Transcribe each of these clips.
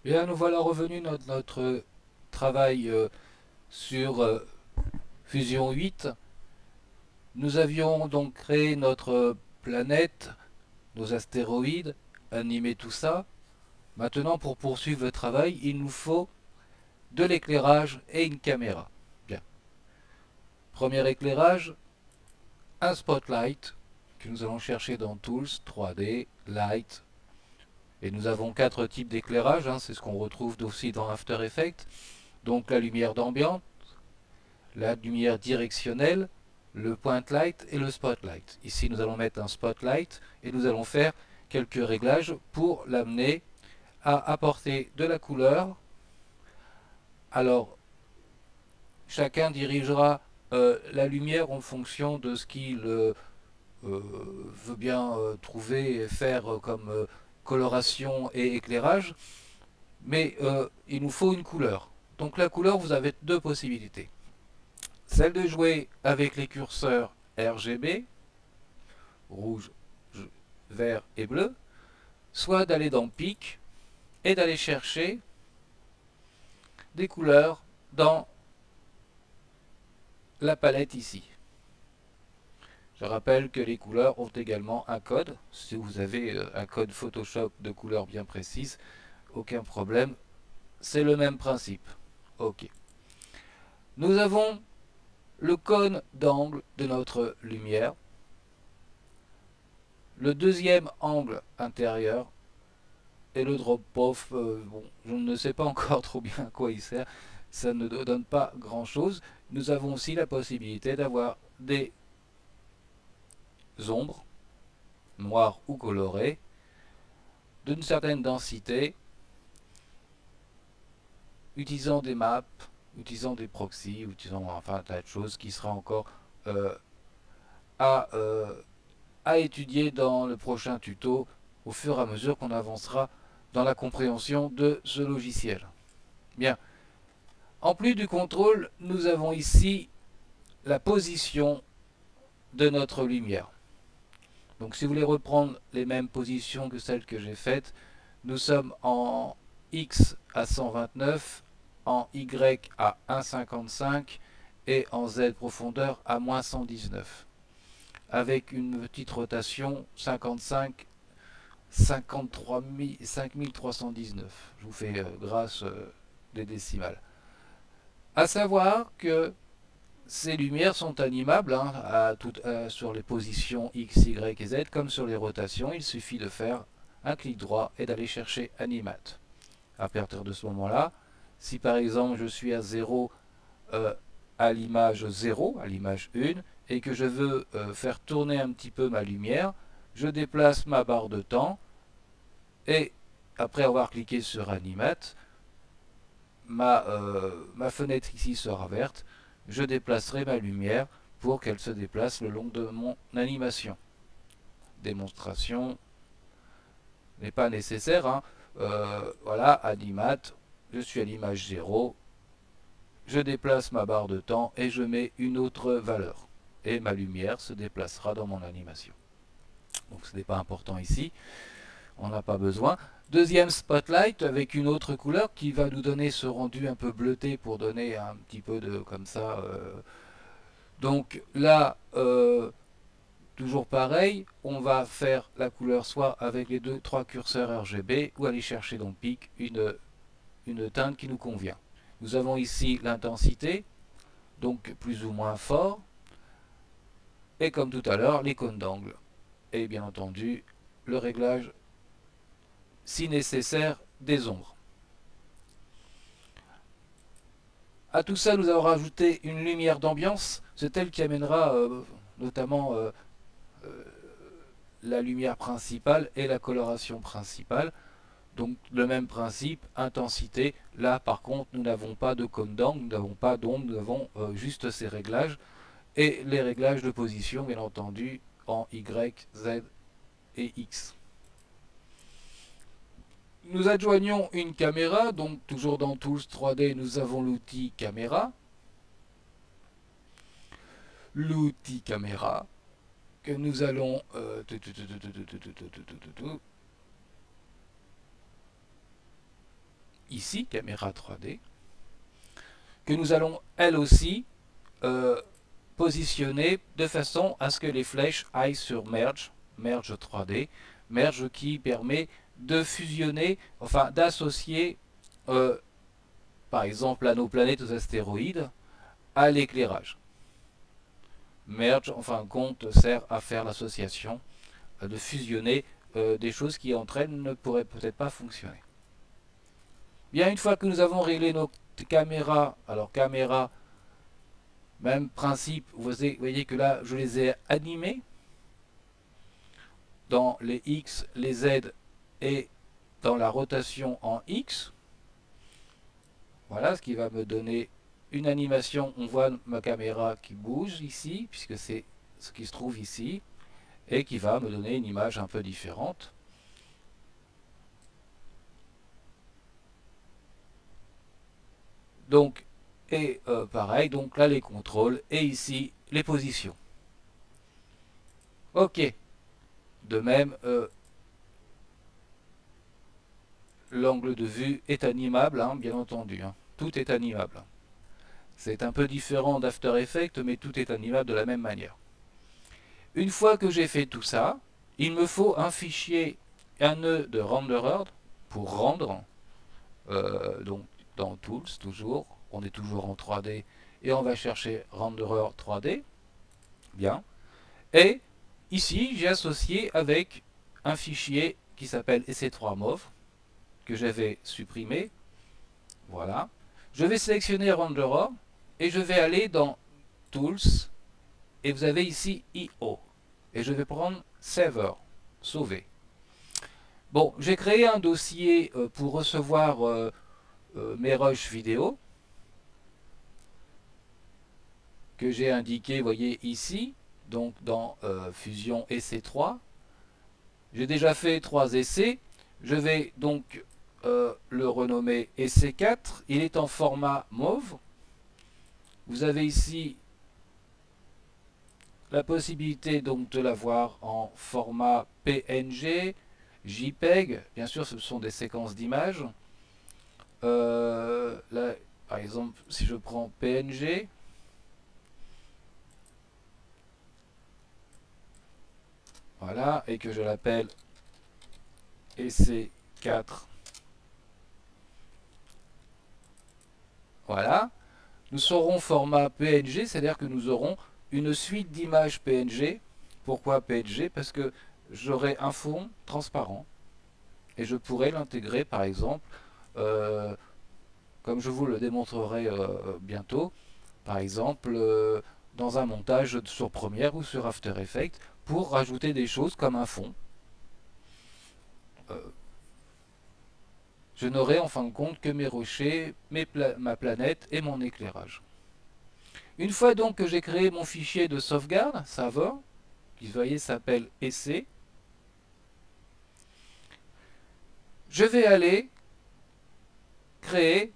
Bien, nous voilà revenus notre travail sur Fusion 8. Nous avions donc créé notre planète, nos astéroïdes, animé tout ça. Maintenant, pour poursuivre le travail, il nous faut de l'éclairage et une caméra. Bien. Premier éclairage, un spotlight que nous allons chercher dans Tools, 3D, Light. Et nous avons quatre types d'éclairage, hein, c'est ce qu'on retrouve aussi dans After Effects. Donc la lumière d'ambiance, la lumière directionnelle, le point light et le spotlight. Ici, nous allons mettre un spotlight et nous allons faire quelques réglages pour l'amener à apporter de la couleur. Alors, chacun dirigera la lumière en fonction de ce qu'il veut bien trouver et faire comme coloration et éclairage. Mais il nous faut une couleur. Donc la couleur, vous avez deux possibilités. Celle de jouer avec les curseurs RGB, rouge, vert et bleu, soit d'aller dans Pic et d'aller chercher des couleurs dans la palette ici. Je rappelle que les couleurs ont également un code. Si vous avez un code Photoshop de couleur bien précise, aucun problème. C'est le même principe. Ok. Nous avons le cône d'angle de notre lumière, le deuxième angle intérieur et le drop-off, bon, je ne sais pas encore trop bien à quoi il sert, ça ne donne pas grand chose. Nous avons aussi la possibilité d'avoir des ombres, noires ou colorées, d'une certaine densité, utilisant des maps, utilisant des proxys, utilisant enfin un tas de choses qui sera encore euh, à, euh, à étudier dans le prochain tuto au fur et à mesure qu'on avancera dans la compréhension de ce logiciel. Bien. En plus du contrôle, nous avons ici la position de notre lumière. Donc si vous voulez reprendre les mêmes positions que celles que j'ai faites, nous sommes en X à 129, en Y à 1,55 et en Z profondeur à moins 119. Avec une petite rotation 55, 53 5319. Je vous fais grâce des décimales. À savoir que ces lumières sont animables hein, sur les positions X, Y et Z comme sur les rotations. Il suffit de faire un clic droit et d'aller chercher Animate. À partir de ce moment-là, si par exemple je suis à 0 à l'image 0, à l'image 1, et que je veux faire tourner un petit peu ma lumière, je déplace ma barre de temps et après avoir cliqué sur Animate, ma fenêtre ici sera verte, je déplacerai ma lumière pour qu'elle se déplace le long de mon animation. Démonstration n'est pas nécessaire. Hein. Voilà, Animate, je suis à l'image 0, je déplace ma barre de temps et je mets une autre valeur. Et ma lumière se déplacera dans mon animation. Donc ce n'est pas important ici, on n'a pas besoin. Deuxième spotlight avec une autre couleur qui va nous donner ce rendu un peu bleuté pour donner un petit peu de comme ça. Donc là, toujours pareil, on va faire la couleur soit avec les trois curseurs RGB ou aller chercher dans Pic une teinte qui nous convient. Nous avons ici l'intensité, donc plus ou moins fort, et comme tout à l'heure, les cônes d'angle. Et bien entendu, le réglage, si nécessaire, des ombres. À tout ça, nous avons rajouté une lumière d'ambiance. C'est elle qui amènera notamment la lumière principale et la coloration principale. Donc le même principe, intensité. Là par contre, nous n'avons pas de cône d'angle, nous n'avons pas d'ombre, nous avons juste ces réglages. Et les réglages de position, bien entendu, en Y, Z et X. Nous adjoignons une caméra, donc toujours dans Tools 3D, nous avons l'outil caméra. L'outil caméra que nous allons ici, caméra 3D, que nous allons elle aussi positionner de façon à ce que les flèches aillent sur Merge, Merge 3D, Merge qui permet de fusionner, enfin d'associer par exemple à nos planètes, aux astéroïdes, à l'éclairage. Merge, en fin de compte, sert à faire l'association, de fusionner des choses qui entre elles ne pourraient peut-être pas fonctionner. Bien, une fois que nous avons réglé nos caméras, alors caméra, même principe, vous voyez que là je les ai animées dans les X, les Z et dans la rotation en X. Voilà ce qui va me donner une animation. On voit ma caméra qui bouge ici, puisque c'est ce qui se trouve ici, et qui va me donner une image un peu différente. Donc, et pareil, donc là les contrôles, et ici les positions. Ok. De même, l'angle de vue est animable, hein, bien entendu. Hein. Tout est animable. C'est un peu différent d'After Effects, mais tout est animable de la même manière. Une fois que j'ai fait tout ça, il me faut un fichier, un nœud de renderer pour rendre. Donc dans Tools, toujours, on est toujours en 3D et on va chercher renderer 3D. Bien. Et ici, j'ai associé avec un fichier qui s'appelle EC3Mov que j'avais supprimé. Voilà. Je vais sélectionner renderer et je vais aller dans Tools et vous avez ici IO. Et je vais prendre Saver, sauver. Bon, j'ai créé un dossier pour recevoir mes rushs vidéo que j'ai indiqué, vous voyez ici, donc dans Fusion EC3. J'ai déjà fait 3 essais. Je vais donc le renommer EC4. Il est en format MOV. Vous avez ici la possibilité donc de l'avoir en format PNG, JPEG. Bien sûr, ce sont des séquences d'images. Là, par exemple, si je prends PNG, voilà, et que je l'appelle EC4, voilà, nous serons format PNG, c'est-à-dire que nous aurons une suite d'images PNG. Pourquoi PNG? Parce que j'aurai un fond transparent et je pourrais l'intégrer, par exemple, comme je vous le démontrerai bientôt, par exemple, dans un montage sur Premiere ou sur After Effects, pour rajouter des choses comme un fond. Je n'aurai en fin de compte que mes rochers, ma planète et mon éclairage. Une fois donc que j'ai créé mon fichier de sauvegarde, Saver, qui vous voyez s'appelle EC, je vais aller créer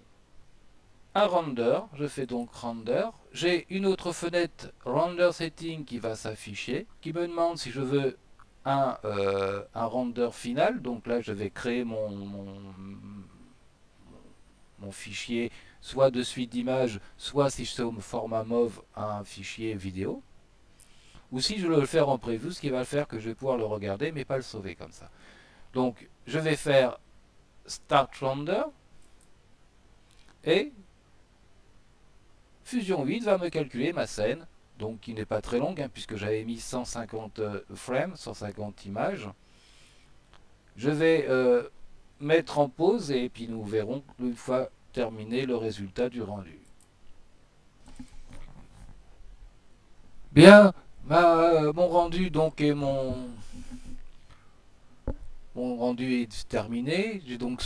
un render. Je fais donc render. J'ai une autre fenêtre render setting qui va s'afficher, qui me demande si je veux un render final. Donc là, je vais créer mon fichier, soit de suite d'images, soit si je suis au format MOV, un fichier vidéo. Ou si je veux le faire en preview, ce qui va le faire que je vais pouvoir le regarder, mais pas le sauver comme ça. Donc, je vais faire Start Render, et Fusion 8 va me calculer ma scène, donc qui n'est pas très longue, hein, puisque j'avais mis 150 frames, 150 images. Je vais mettre en pause et puis nous verrons une fois terminé le résultat du rendu. Bien, mon rendu donc est mon rendu est terminé. J'ai donc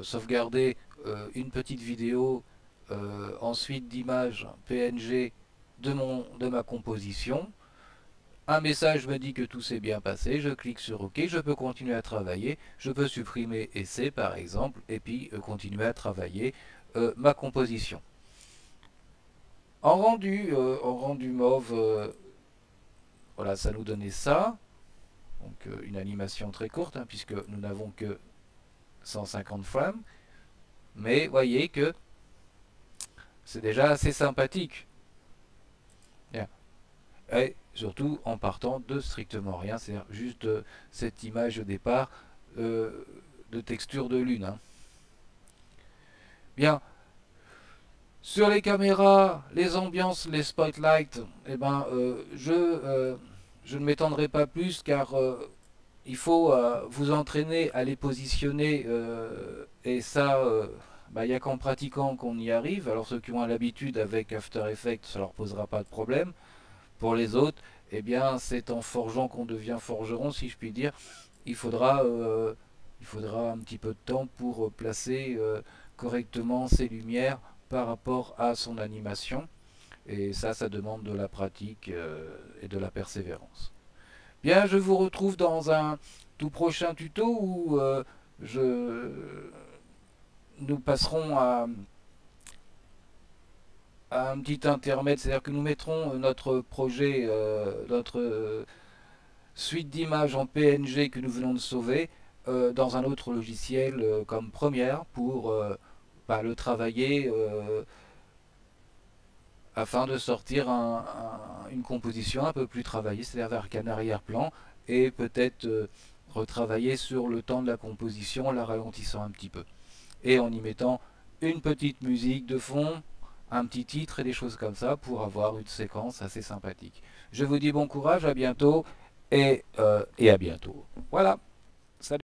sauvegardé une petite vidéo, ensuite d'images PNG de ma composition. Un message me dit que tout s'est bien passé, je clique sur OK, je peux continuer à travailler, je peux supprimer essai par exemple, et puis continuer à travailler ma composition. En rendu mauve, voilà, ça nous donnait ça, donc une animation très courte, hein, puisque nous n'avons que 150 frames, mais voyez que c'est déjà assez sympathique. Bien. Et surtout en partant de strictement rien, c'est-à-dire juste cette image au départ de texture de lune. Hein. Bien. Sur les caméras, les ambiances, les spotlights, eh ben, je ne m'étendrai pas plus car il faut vous entraîner à les positionner et ça, bah, il n'y a qu'en pratiquant qu'on y arrive. Alors ceux qui ont l'habitude avec After Effects, ça leur posera pas de problème. Pour les autres, eh bien, c'est en forgeant qu'on devient forgeron, si je puis dire. Il faudra, euh, il faudra un petit peu de temps pour placer correctement ses lumières par rapport à son animation. Et ça demande de la pratique et de la persévérance. Bien, je vous retrouve dans un tout prochain tuto où je, nous passerons à un petit intermède, c'est-à-dire que nous mettrons notre projet, notre suite d'images en PNG que nous venons de sauver dans un autre logiciel comme Premiere pour bah, le travailler afin de sortir une composition un peu plus travaillée, c'est-à-dire avec un arrière-plan et peut-être retravailler sur le temps de la composition en la ralentissant un petit peu et en y mettant une petite musique de fond, un petit titre et des choses comme ça pour avoir une séquence assez sympathique. Je vous dis bon courage, à bientôt et à bientôt. Voilà, salut.